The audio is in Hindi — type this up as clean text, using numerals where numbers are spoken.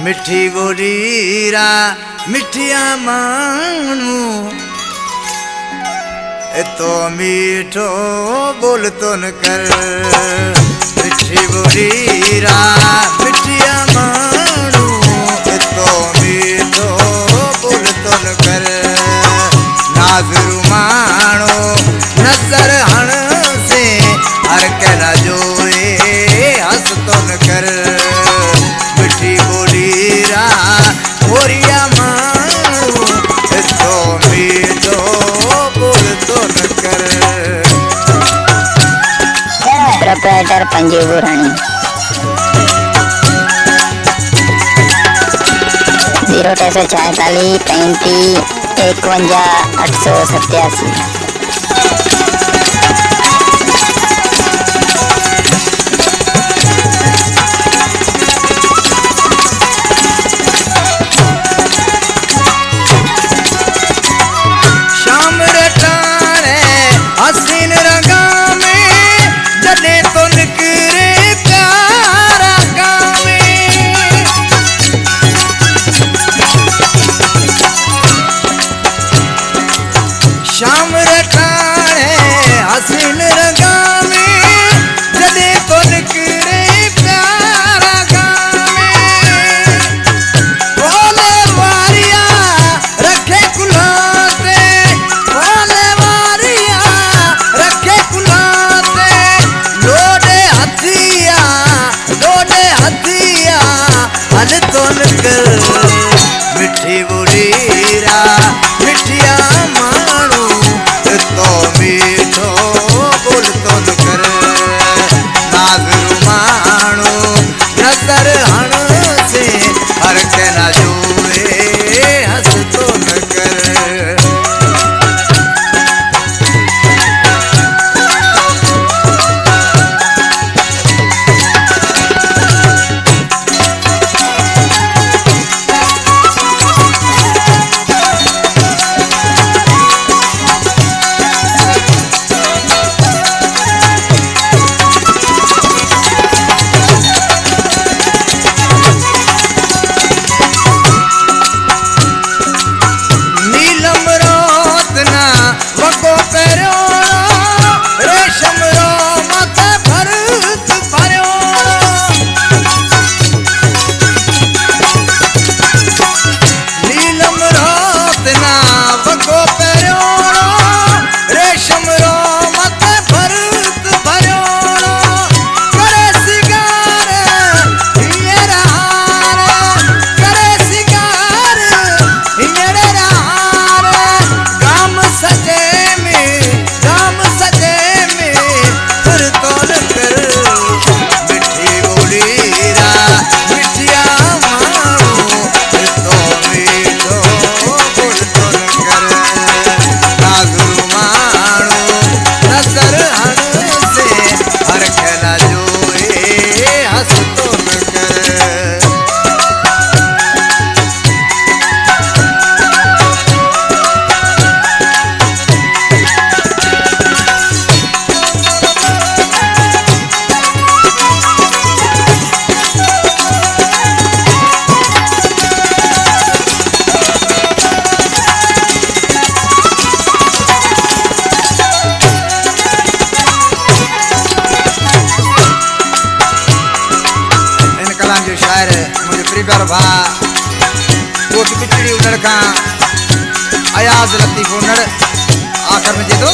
मिठी बोलीरा मिठिया मानू तो मीठो बोल तो न कर। मिठी बोलीरा मिठिया मानू तो मीठो बोल तो न कर। नाज़रू मानो नजर हण से हर कहना जोए हंस तो न कर। मिठी बोलीरा बोरिया मानू तो मीठो बोल तो न कर। प्रोप्राइटर पंजे बुरानी 044 35 51 887। शाम रखाने हसीन रंगा में जदे तो निकले प्यारा गाने। बोले वारिया रखे कुलाते, बोले वारिया रखे कुलाते। लोडे हथिया हल तो निकल। मिठी बोलीरा मिठिया मानू तो मीठो बोल तो न कर। नाज़रू मानो नजर हण से हर कहना जोए हंस तो न कर। मुझे भा कोट पिछड़ी उनड़ का अयाज लतीफ उनड़ आखिर में जे तो